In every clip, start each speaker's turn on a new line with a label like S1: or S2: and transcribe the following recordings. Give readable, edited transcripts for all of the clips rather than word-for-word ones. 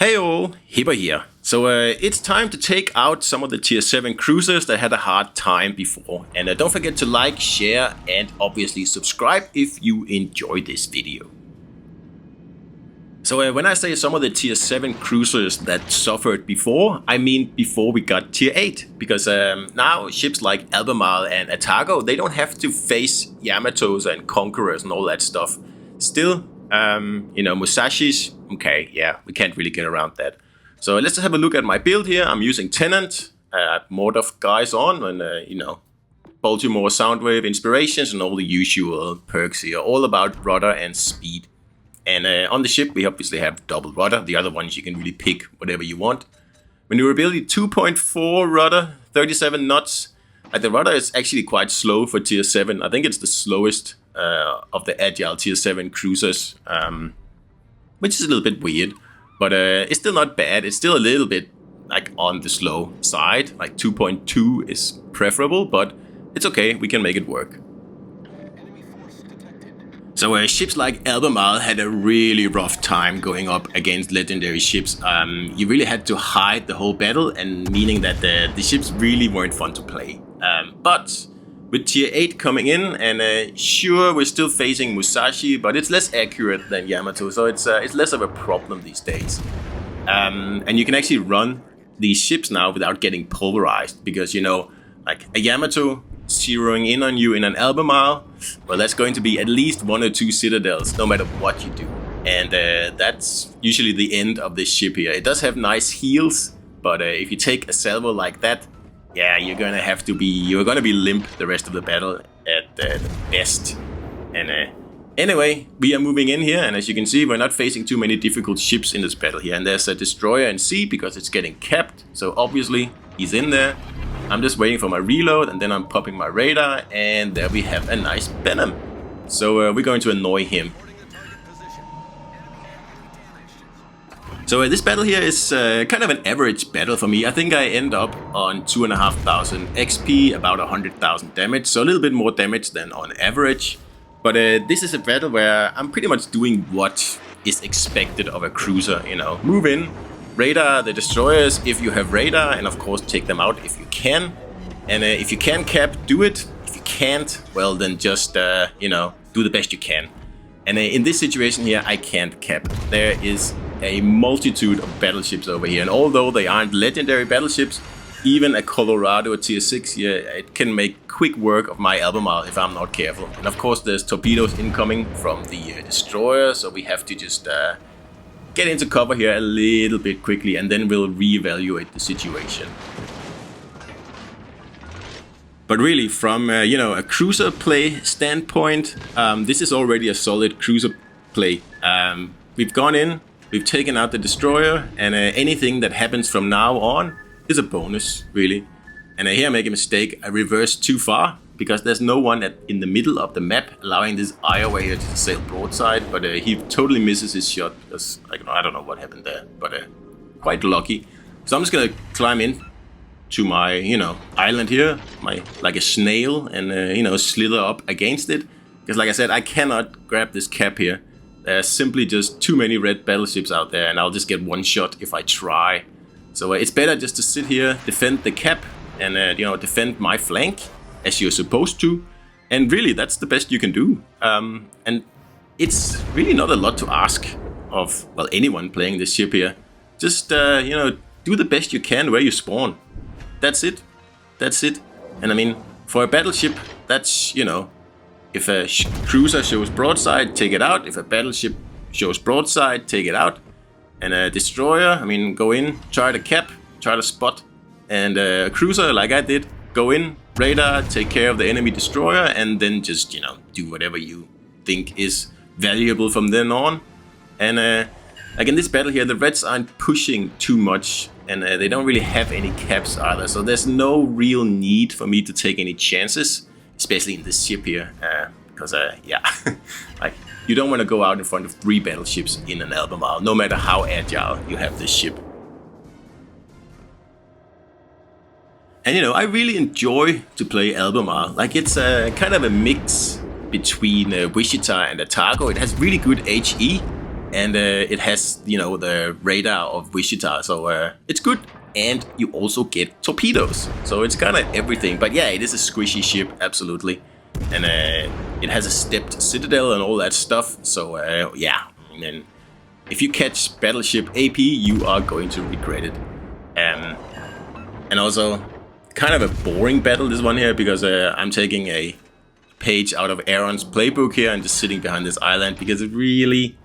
S1: Heyo, Hipper here. So it's time to take out some of the tier 7 cruisers that had a hard time before. And don't forget to like, share and obviously subscribe if you enjoy this video. So when I say some of the tier 7 cruisers that suffered before, I mean before we got tier 8. Because now ships like Albemarle and Atago, they don't have to face Yamatos and Conquerors and all that stuff. Still, Musashis, okay, yeah, we can't really get around that. So let's have a look at my build here. I'm using Tenant, Mod of guys on, and Baltimore Soundwave inspirations and all the usual perks here, all about rudder and speed. And on the ship, we obviously have double rudder. The other ones you can really pick whatever you want. Maneuverability 2.4 rudder, 37 knots. The rudder is actually quite slow for tier 7. I think it's the slowest of the agile tier 7 cruisers, which is a little bit weird, but it's still not bad. It's still a little bit like on the slow side, like 2.2 is preferable, but it's okay, we can make it work. So ships like Albemarle had a really rough time going up against legendary ships. You really had to hide the whole battle, and meaning that the ships really weren't fun to play. But with tier 8 coming in, and sure, we're still facing Musashi, but it's less accurate than Yamato, so it's less of a problem these days. And you can actually run these ships now without getting pulverized, because, like a Yamato zeroing in on you in an Albemarle, well, that's going to be at least 1 or 2 citadels, no matter what you do. And that's usually the end of this ship here. It does have nice heals, but if you take a salvo like that, yeah, you're gonna be limp the rest of the battle at the best. And anyway, we are moving in here, and as you can see, we're not facing too many difficult ships in this battle here. And there's a destroyer in C because it's getting capped, so obviously he's in there. I'm just waiting for my reload, and then I'm popping my radar, and there we have a nice Venom. So we're going to annoy him. So this battle here is kind of an average battle for me. I think I end up on 2,500 XP, about 100,000 damage, so a little bit more damage than on average. But this is a battle where I'm pretty much doing what is expected of a cruiser, Move in, radar the destroyers if you have radar, and of course take them out if you can. And if you can cap, do it. If you can't, well then just, do the best you can. And in this situation here, I can't cap. There is a multitude of battleships over here, and although they aren't legendary battleships, even a Colorado tier 6 here, it can make quick work of my Albemarle if I'm not careful. And of course there's torpedoes incoming from the destroyer, so we have to just get into cover here a little bit quickly, and then we'll reevaluate the situation. But really, from a cruiser play standpoint, this is already a solid cruiser play. We've gone in, we've taken out the destroyer, and anything that happens from now on is a bonus, really. And here I make a mistake. I reversed too far, because there's no one in the middle of the map allowing this Iowa here to sail broadside, but he totally misses his shot, because I don't know what happened there, but quite lucky. So I'm just gonna climb in to my, island here, like a snail, and slither up against it, because like I said, I cannot grab this cap here. There's simply just too many red battleships out there, and I'll just get one shot if I try. So it's better just to sit here, defend the cap, and defend my flank as you're supposed to. And really, that's the best you can do. And it's really not a lot to ask of, well, anyone playing this ship here. Just do the best you can where you spawn. That's it. That's it. And I mean, for a battleship, that's, if a cruiser shows broadside, take it out. If a battleship shows broadside, take it out. And a destroyer, I mean, go in, try to cap, try to spot. And a cruiser, like I did, go in, radar, take care of the enemy destroyer, and then just, do whatever you think is valuable from then on. And like in this battle here, the Reds aren't pushing too much, and they don't really have any caps either. So there's no real need for me to take any chances, especially in this ship here, because yeah, like you don't want to go out in front of 3 battleships in an Albemarle, no matter how agile you have this ship. And I really enjoy to play Albemarle. Like it's kind of a mix between Wichita and Atago. It has really good HE, and it has, you know, the radar of Wichita, so it's good. And you also get torpedoes, so it's kind of everything. But yeah, it is a squishy ship, absolutely, and it has a stepped citadel and all that stuff. So yeah, and if you catch Battleship AP, you are going to regret it. And also, kind of a boring battle, this one here, because I'm taking a page out of Aaron's playbook here and just sitting behind this island, because it really,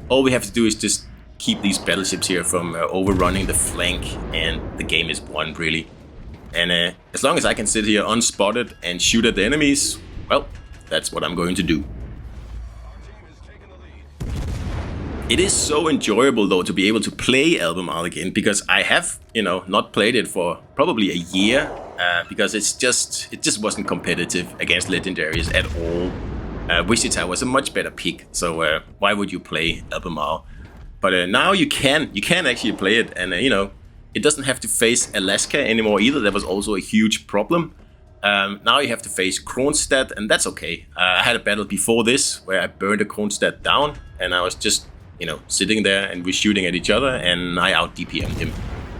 S1: all we have to do is just keep these battleships here from overrunning the flank, and the game is won, really. And as long as I can sit here unspotted and shoot at the enemies, well, that's what I'm going to do. It is so enjoyable, though, to be able to play Albemarle again, because I have, you know, not played it for probably a year, because it just wasn't competitive against legendaries at all. Wichita was a much better pick, so why would you play Albemarle? But now you can actually play it, and you know, it doesn't have to face Alaska anymore either. That was also a huge problem. Now you have to face Kronstadt, and that's okay. I had a battle before this where I burned a Kronstadt down, and I was just, you know, sitting there and we're shooting at each other, and I out DPM'd him.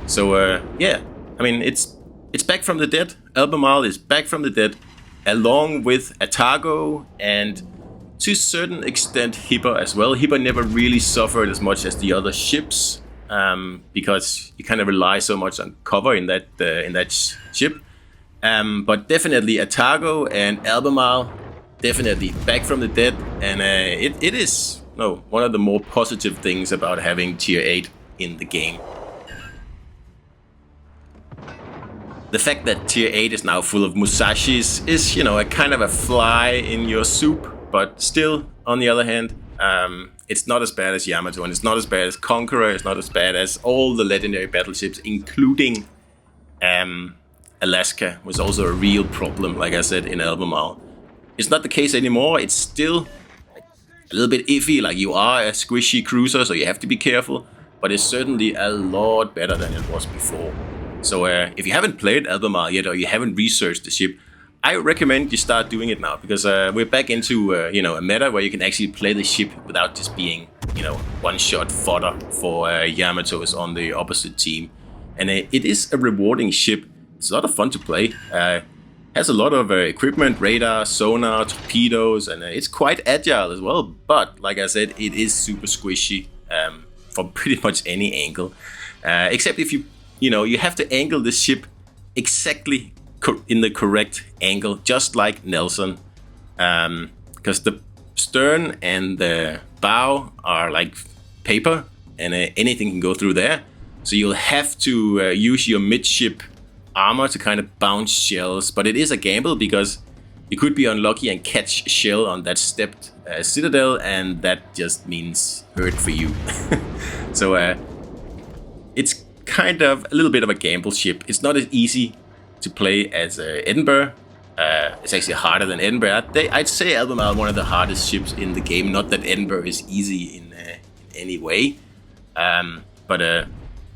S1: So yeah, I mean, it's back from the dead. Albemarle is back from the dead, along with Atago and to a certain extent Hipper as well. Hipper never really suffered as much as the other ships, because you kind of rely so much on cover in that ship. But definitely Atago and Albemarle, definitely back from the dead, and it is one of the more positive things about having tier 8 in the game. The fact that tier 8 is now full of Musashis is, you know, a kind of a fly in your soup, but still, on the other hand, it's not as bad as Yamato, and it's not as bad as Conqueror, it's not as bad as all the legendary battleships, including Alaska was also a real problem, like I said, in Albemarle. It's not the case anymore. It's still a little bit iffy, like you are a squishy cruiser, so you have to be careful, but it's certainly a lot better than it was before. So if you haven't played Albemarle yet, or you haven't researched the ship, I recommend you start doing it now, because we're back into you know, a meta where you can actually play the ship without just being, you know, one-shot fodder for Yamatos on the opposite team. And it is a rewarding ship. It's a lot of fun to play. Has a lot of equipment, radar, sonar, torpedoes, and it's quite agile as well. But like I said, it is super squishy from pretty much any angle, except if you know, you have to angle the ship exactly in the correct angle, just like Nelson, because the stern and the bow are like paper, and anything can go through there. So you'll have to use your midship armor to kind of bounce shells, but it is a gamble, because you could be unlucky and catch a shell on that stepped citadel, and that just means hurt for you. So it's kind of a little bit of a gamble ship. It's not as easy to play as Edinburgh. It's actually harder than Edinburgh. I'd say Albemarle is one of the hardest ships in the game. Not that Edinburgh is easy in any way, but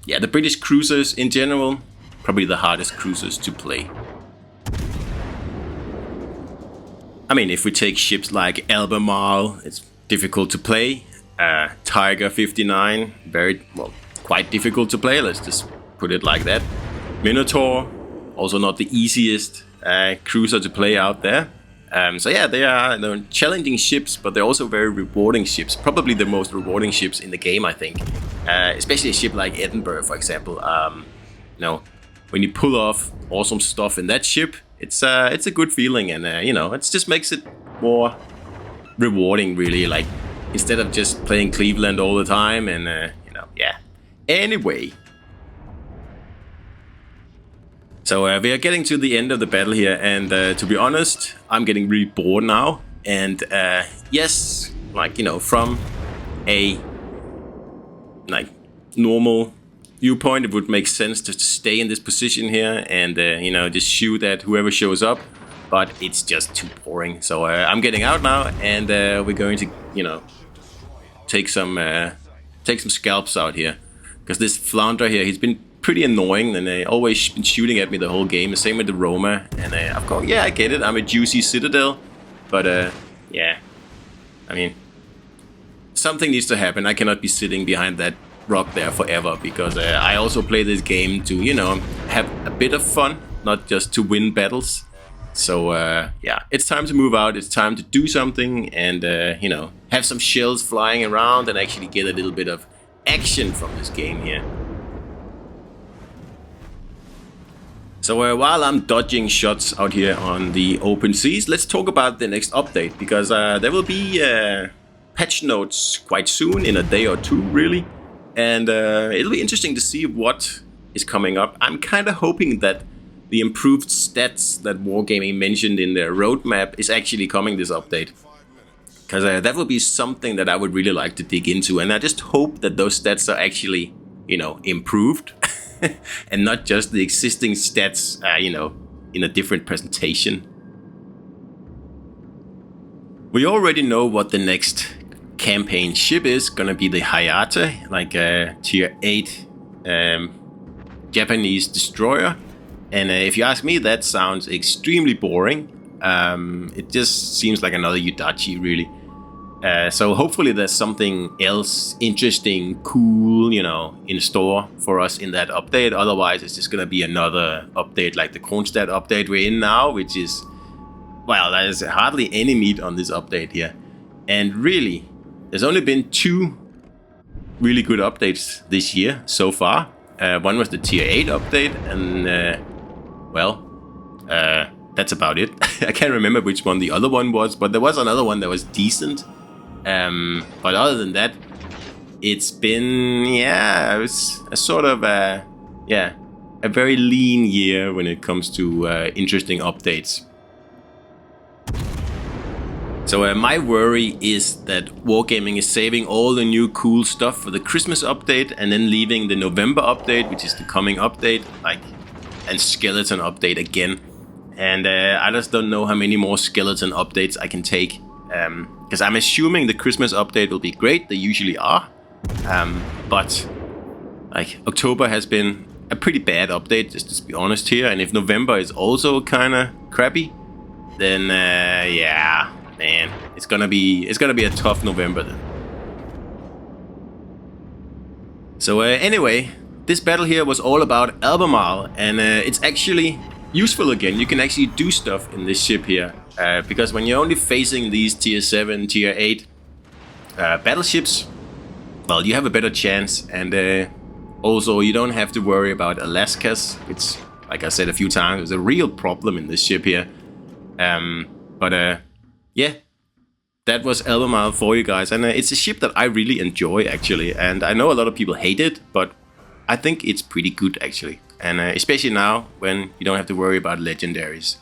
S1: yeah, the British cruisers in general, probably the hardest cruisers to play. I mean, if we take ships like Albemarle, it's difficult to play. Tiger 59, quite difficult to play, let's just put it like that. Minotaur, also not the easiest cruiser to play out there. So yeah, they're challenging ships, but they're also very rewarding ships. Probably the most rewarding ships in the game, I think. Especially a ship like Edinburgh, for example. You know, when you pull off awesome stuff in that ship, it's a good feeling, and you know, it just makes it more rewarding, really. Like, instead of just playing Cleveland all the time, and you know, yeah. Anyway, so we are getting to the end of the battle here, and to be honest, I'm getting really bored now. And yes, like, you know, from a like normal viewpoint, it would make sense to stay in this position here and you know, just shoot at whoever shows up. But it's just too boring. So I'm getting out now, and we're going to, you know, take some scalps out here, because this flounder here, he's been pretty annoying, and they always been shooting at me the whole game. Same with the Roma, and of course, yeah, I get it. I'm a juicy citadel, but yeah, I mean, something needs to happen. I cannot be sitting behind that rock there forever, because I also play this game to, you know, have a bit of fun, not just to win battles. So yeah, it's time to move out. It's time to do something and you know, have some shells flying around and actually get a little bit of action from this game here. So while I'm dodging shots out here on the open seas, let's talk about the next update, because there will be patch notes quite soon, in a day or two really, and it'll be interesting to see what is coming up. I'm kind of hoping that the improved stats that Wargaming mentioned in their roadmap is actually coming this update, because that would be something that I would really like to dig into, and I just hope that those stats are actually, you know, improved and not just the existing stats, you know, in a different presentation. We already know what the next campaign ship is gonna be, the Hayate, like a tier 8 Japanese destroyer. And if you ask me, that sounds extremely boring. It just seems like another Yudachi, really. So hopefully there's something else interesting, cool, you know, in store for us in that update. Otherwise, it's just gonna be another update like the Kronstadt update we're in now, which is, well, there's hardly any meat on this update here. And really, there's only been 2 really good updates this year so far. One was the tier 8 update, and well, that's about it. I can't remember which one the other one was, but there was another one that was decent. But other than that, it's been, yeah, it's a sort of a very lean year when it comes to interesting updates. So my worry is that Wargaming is saving all the new cool stuff for the Christmas update and then leaving the November update, which is the coming update, like, and skeleton update again. And I just don't know how many more skeleton updates I can take. Because I'm assuming the Christmas update will be great. They usually are. But like, October has been a pretty bad update, just to be honest here. And if November is also kind of crappy, then yeah, man, it's gonna be a tough November then. So anyway, this battle here was all about Albemarle, and it's actually useful again. You can actually do stuff in this ship here, because when you're only facing these tier 7, tier 8 battleships, well, you have a better chance, and also you don't have to worry about Alaskas, which, like I said a few times, is a real problem in this ship here. But yeah, that was Albemarle for you guys, and it's a ship that I really enjoy actually, and I know a lot of people hate it, but I think it's pretty good actually, and especially now when you don't have to worry about legendaries.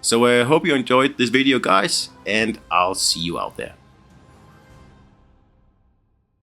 S1: So I hope you enjoyed this video, guys, and I'll see you out there.